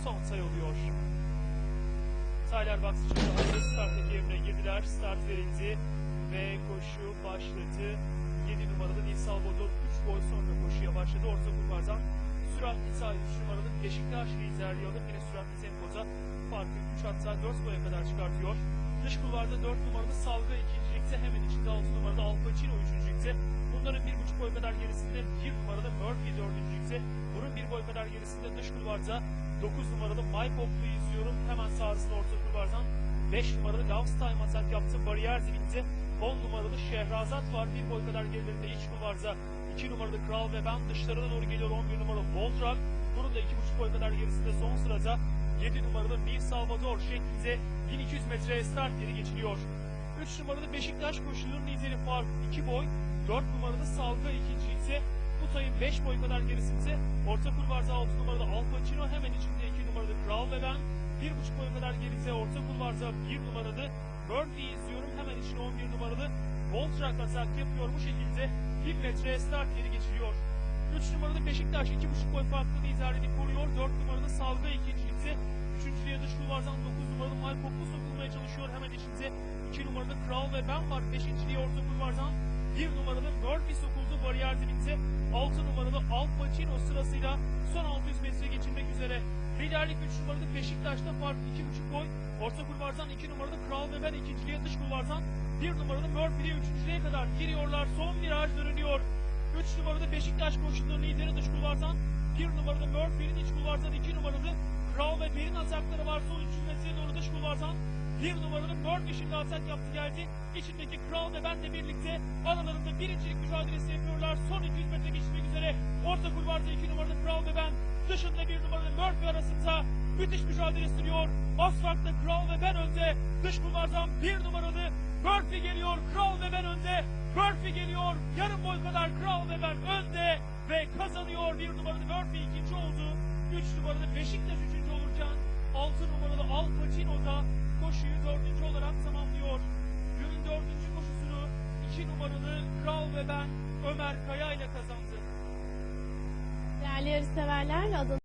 son sayı oluyor. Tyler Box için hazır starttaki yerine girdiler. Start verildi ve koşu başladı. 7 numaralı Nil Salvador 3 boy sonra koşuya başladı. Orta kulvardan süratli sahip 3 numaralı Beşiktaş liderliği alıp yine süratli tempoda farkı 3 hatta 4 boya kadar çıkartıyor. Dış kulvarda 4 numaralı Salga ikincilikte, hemen içinde 6 numaralı Al Pacino üçüncülükte. Bunların 1,5 boy kadar gerisinde 1 numaralı Murphy dördüncülükte. Bunun 1 boy kadar gerisinde dış kulvarda 9 numaralı My Pop'u izliyorum. Hemen sağrısında orta kulvardan 5 numaralı Love Time atak yaptı. Bariyer dibinde 10 numaralı Şehrazat var. 1 boy kadar gerilerinde iç kulvarda 2 numaralı Kral ve ben dışlarına doğru geliyor 11 numaralı Voltrak. Bunun da 2,5 boy kadar gerisinde son sırada 7 numaralı Nil Salvador şeklinde 1200 metreye start yeri geçiliyor. 3 numaralı Beşiktaş koşularının lideri fark 2 boy. 4 numaralı Salga ikincilikte. Bu tayın 5 boy kadar gerisinde orta kulvarda 6 numaralı Al Pacino, hemen içinde 2 numaralı Kral ve ben 1,5 boy kadar geride orta kulvarda 1 numaralı Murphy izliyorum. Hemen içinde 11 numaralı Voltrak atak yapıyor. Bu şekilde 1 metreye start yeri geçiliyor. 3 numaralı Beşiktaş 2,5 boy farklı liderliğini koruyor. 4 numaralı Salga ikincilikte. Üçüncülüğe dış kulvardan 9 numaralı My Pop'u sokulmaya çalışıyor. Hemen içinde 2 numaralı Kral ve ben var. 5.liğe orta kulvardan 1 numaralı Murphy sokuldu bariyer dibinde. 6 numaralı Al Pacino sırasıyla son 600 metre geçilmek üzere. Liderlik 3 numaralı Beşiktaş'ta fark 2,5 boy. Orta kulvardan 2 numaralı Kral ve ben ikinciliğe, dış kulvardan 1 numaralı Murphy'ye üçüncülüğe kadar giriyorlar. Son viraj dönülüyor. 3 numaralı Beşiktaş koşularının lideri dış kulvardan 1 numaralı Murphy'nin, iç kulvardan 2 numaralı Kral ve Ben'in atakları var. Son 300 metreye doğru dış kulvardan 1 numaralı Murphy şimdi atak yaptı geldi. İçindeki Kral ve Ben'le birlikte aralarında birincilik mücadelesi yapıyorlar. Son 200 metre geçmek üzere. Orta kulvarda 2 numaralı Kral ve Ben, dışında 1 numaralı Murphy arasında müthiş mücadele sürüyor. Asfaltta Kral ve Ben önde. Dış kulvardan 1 numaralı Murphy geliyor. Kral ve Ben önde. Murphy geliyor. Yarım boy kadar Kral ve Ben önde ve kazanıyor. 1 numaralı Murphy ikinci oldu. 3 numaralı Beşiktaş üçüncü olurken 6 numaralı Al Pacino da koşuyu 4. olarak tamamlıyor. Günün 4. koşusunu 2 numaralı Kral ve Ben Ömer Kaya ile kazandı. Değerli yarışseverler, Adana